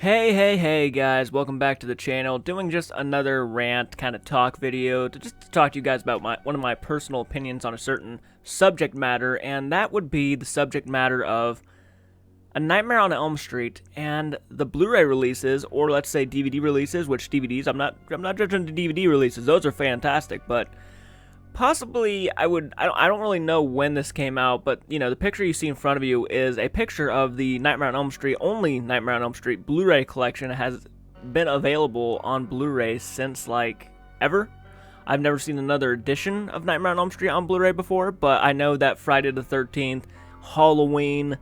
Hey guys, welcome back to the channel. Doing just another rant kind of talk video to talk to you guys about one of my personal opinions on a certain subject matter, and that would be the subject matter of A Nightmare on Elm Street and the Blu-ray releases, or let's say DVD releases, which DVDs, I'm not judging the DVD releases, those are fantastic, but possibly I don't really know when this came out, but you know, the picture you see in front of you is a picture of the Nightmare on Elm Street, only Nightmare on Elm Street Blu-ray collection. It has been available on Blu-ray since like ever. I've never seen another edition of Nightmare on Elm Street on Blu-ray before, but I know that Friday the 13th, Halloween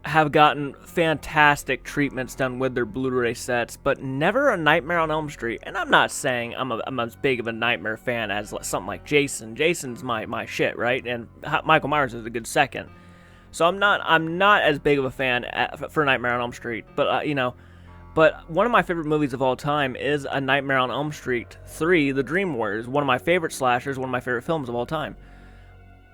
have gotten fantastic treatments done with their Blu-ray sets, but never a Nightmare on Elm Street. And I'm not saying I'm as big of a Nightmare fan as something like Jason. Jason's my shit, right? And Michael Myers is a good second. So I'm not as big of a fan for Nightmare on Elm Street, but but one of my favorite movies of all time is A Nightmare on Elm Street 3: The Dream Warriors. One of my favorite slashers, one of my favorite films of all time.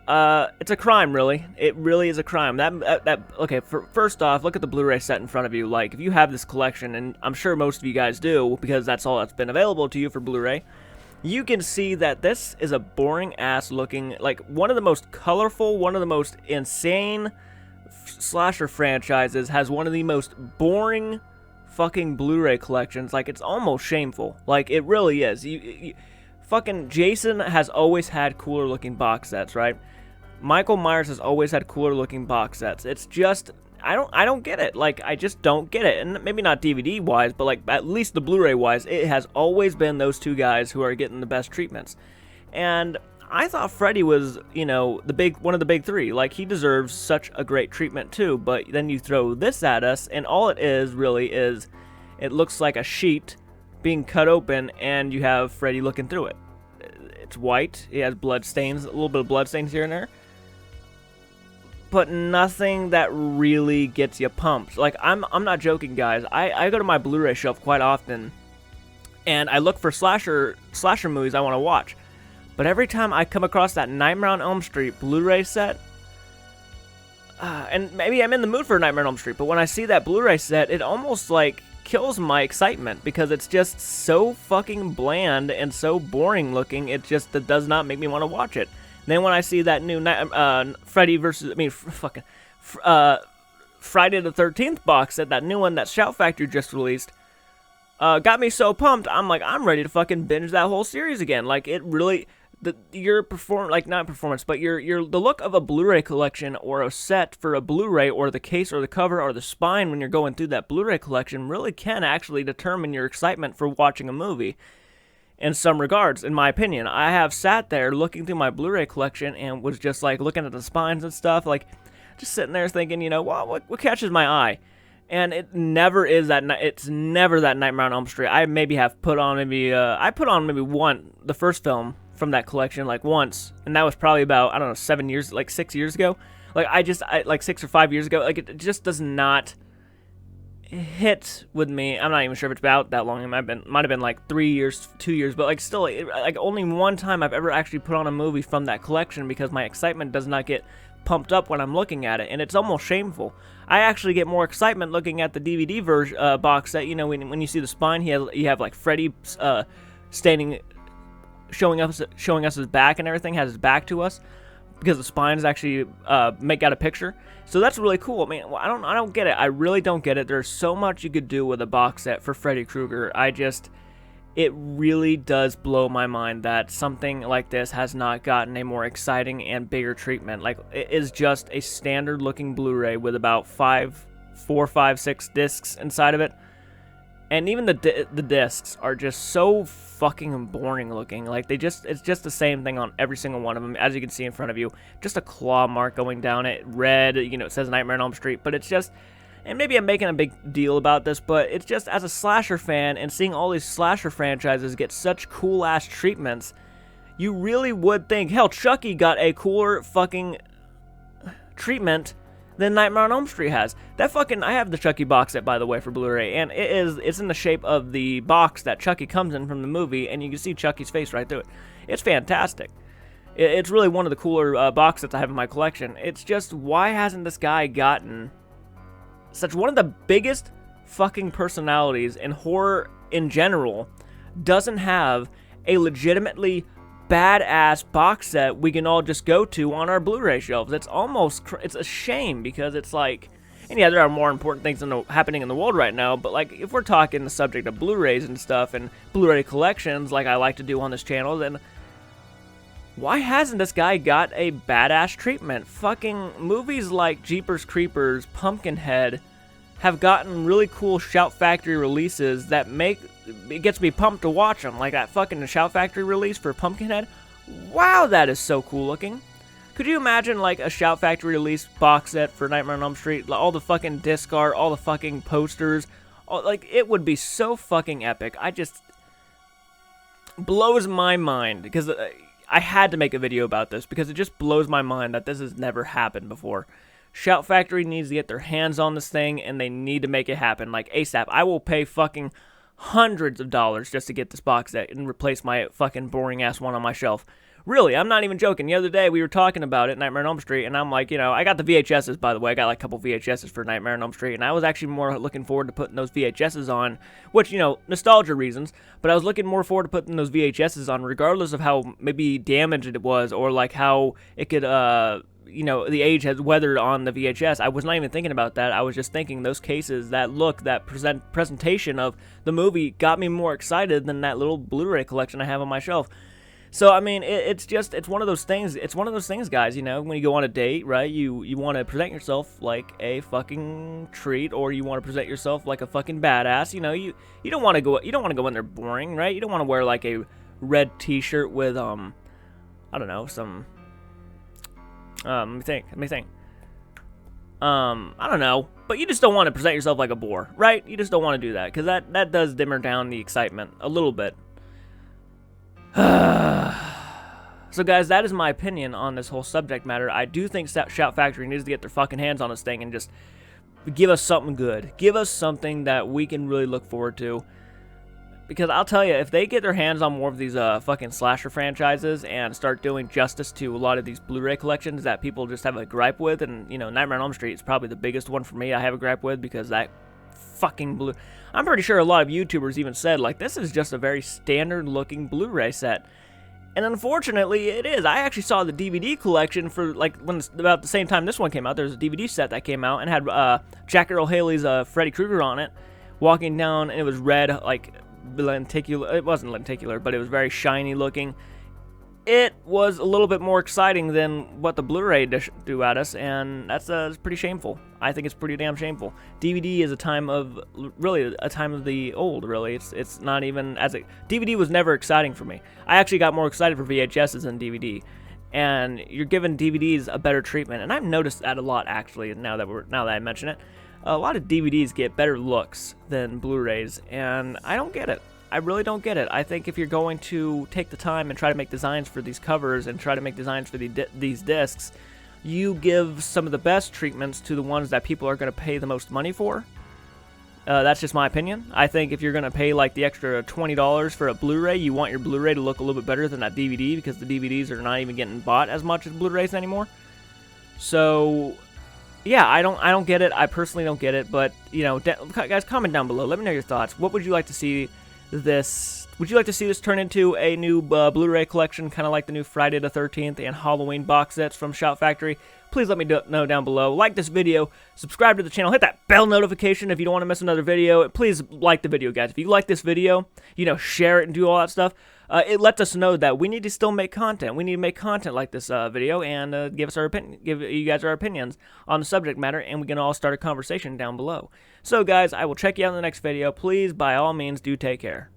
It's a crime, really. It really is a crime. Okay, first off, look at the Blu-ray set in front of you. Like, if you have this collection, and I'm sure most of you guys do, because that's all that's been available to you for Blu-ray, you can see that this is a boring-ass looking, like, one of the most colorful, one of the most insane slasher franchises has one of the most boring fucking Blu-ray collections. Like, it's almost shameful. Like, it really is. Fucking Jason has always had cooler looking box sets, right? Michael Myers has always had cooler looking box sets. It's just, I don't get it. Like, I just don't get it. And maybe not DVD wise, but like at least the Blu-ray wise, it has always been those two guys who are getting the best treatments. And I thought Freddy was, you know, one of the big three. Like, he deserves such a great treatment too. But then you throw this at us, and all it is really is, it looks like a sheet being cut open, and you have Freddy looking through it. It's white. He has blood stains, a little bit of blood stains here and there, but nothing that really gets you pumped. Like, I'm not joking, guys. I go to my Blu-ray shelf quite often, and I look for slasher movies I want to watch. But every time I come across that Nightmare on Elm Street Blu-ray set, and maybe I'm in the mood for Nightmare on Elm Street, but when I see that Blu-ray set, it almost like kills my excitement, because it's just so fucking bland and so boring looking. It does not make me want to watch it. And then when I see that new Friday the 13th box set, that new one that Shout Factory just released, got me so pumped. I'm like, I'm ready to fucking binge that whole series again. Like, it really, the look of a Blu-ray collection or a set for a Blu-ray, or the case or the cover or the spine when you're going through that Blu-ray collection, really can actually determine your excitement for watching a movie in some regards, in my opinion. I have sat there looking through my Blu-ray collection and was just like looking at the spines and stuff, like just sitting there thinking, you know, what catches my eye? And it never is that. It's never that Nightmare on Elm Street. I maybe have put on maybe the first film from that collection like once, and that was probably about, I don't know, 6 years ago. Like 6 or 5 years ago. Like, it just does not hit with me. I'm not even sure if it's been out that long. It might have been like 3 years, 2 years, but like still, like only one time I've ever actually put on a movie from that collection, because my excitement does not get pumped up when I'm looking at it, and it's almost shameful. I actually get more excitement looking at the DVD version box set. You know, when you see the spine, you have like Freddy standing, showing us his back and everything, has his back to us, because the spines actually make out a picture. So that's really cool. I mean, I don't get it. I really don't get it. There's so much you could do with a box set for Freddy Krueger. It really does blow my mind that something like this has not gotten a more exciting and bigger treatment. Like, it is just a standard looking Blu-ray with about 4, 5, 6 discs inside of it. And even the discs are just so fucking boring looking. Like, it's just the same thing on every single one of them, as you can see in front of you. Just a claw mark going down it, red, you know, it says Nightmare on Elm Street, but it's just, and maybe I'm making a big deal about this, but it's just, as a slasher fan, and seeing all these slasher franchises get such cool-ass treatments, you really would think, hell, Chucky got a cooler fucking treatment than Nightmare on Elm Street has. I have the Chucky box set, by the way, for Blu-ray, and it's in the shape of the box that Chucky comes in from the movie, and you can see Chucky's face right through it. It's fantastic. It's really one of the cooler box sets I have in my collection. It's just, why hasn't this guy gotten such one of the biggest fucking personalities and horror in general doesn't have a legitimately badass box set we can all just go to on our Blu-ray shelves. It's almost, it's a shame, because it's like, and yeah, there are more important things happening in the world right now, but like, if we're talking the subject of Blu-rays and stuff and Blu-ray collections like I like to do on this channel, then why hasn't this guy got a badass treatment? Fucking movies like Jeepers Creepers, Pumpkinhead have gotten really cool Shout Factory releases that it gets me pumped to watch them. Like that fucking Shout Factory release for Pumpkinhead. Wow, that is so cool looking. Could you imagine like a Shout Factory release box set for Nightmare on Elm Street? All the fucking disc art, all the fucking posters. Like, it would be so fucking epic. I just blows my mind, because I had to make a video about this, because it just blows my mind that this has never happened before. Shout Factory needs to get their hands on this thing, and they need to make it happen, like ASAP. I will pay fucking hundreds of dollars just to get this box set and replace my fucking boring-ass one on my shelf. Really, I'm not even joking. The other day, we were talking about it, Nightmare on Elm Street, and I'm like, you know, I got the VHSs, by the way. I got like a couple VHSs for Nightmare on Elm Street, and I was actually more looking forward to putting those VHSs on, which, you know, nostalgia reasons, but I was looking more forward to putting those VHSs on, regardless of how maybe damaged it was, or like how it could, you know, the age has weathered on the VHS. I was not even thinking about that. I was just thinking those cases, that look, that presentation of the movie got me more excited than that little Blu-ray collection I have on my shelf. So, I mean, it's one of those things. It's one of those things, guys, you know, when you go on a date, right, you want to present yourself like a fucking treat, or you want to present yourself like a fucking badass. You know, you don't want to go in there boring, right? You don't want to wear like a red t-shirt with I don't know, some let me think. I don't know, but you just don't want to present yourself like a bore, right? You just don't want to do that, because that does dimmer down the excitement a little bit. So guys, that is my opinion on this whole subject matter. I do think Shout Factory needs to get their fucking hands on this thing and just give us something good. Give us something that we can really look forward to. Because I'll tell you, if they get their hands on more of these fucking slasher franchises and start doing justice to a lot of these Blu-ray collections that people just have a gripe with, and, you know, Nightmare on Elm Street is probably the biggest one for me I have a gripe with, because that fucking I'm pretty sure a lot of YouTubers even said, like, this is just a very standard looking Blu-ray set. And unfortunately, it is. I actually saw the DVD collection for, like, about the same time this one came out. There's a DVD set that came out and had Jack Earl Haley's Freddy Krueger on it, walking down, and it was red, like, lenticular. It wasn't lenticular, but it was very shiny looking. It was a little bit more exciting than what the Blu-ray do at us, and that's pretty shameful. I think it's pretty damn shameful. DVD is a time of, really, a time of the old, really. It's not even, DVD was never exciting for me. I actually got more excited for VHSs than DVD, and you're giving DVDs a better treatment, and I've noticed that a lot, actually, now that I mention it. A lot of DVDs get better looks than Blu-rays, and I don't get it. I really don't get it. I think if you're going to take the time and try to make designs for these covers and try to make designs for these discs, you give some of the best treatments to the ones that people are going to pay the most money for. That's just my opinion. I think if you're going to pay like the extra $20 for a Blu-ray, you want your Blu-ray to look a little bit better than that DVD, because the DVDs are not even getting bought as much as Blu-rays anymore. So yeah, I don't get it. I personally don't get it, but, you know, guys, comment down below. Let me know your thoughts. What would you like to see would you like to see this turn into a new Blu-ray collection, kind of like the new Friday the 13th and Halloween box sets from Shout Factory? Please let me know down below. Like this video, subscribe to the channel, hit that bell notification if you don't want to miss another video. Please like the video, guys. If you like this video, you know, share it and do all that stuff. It lets us know that we need to still make content. We need to make content like this video, and give you guys our opinions on the subject matter, and we can all start a conversation down below. So guys, I will check you out in the next video. Please, by all means, do take care.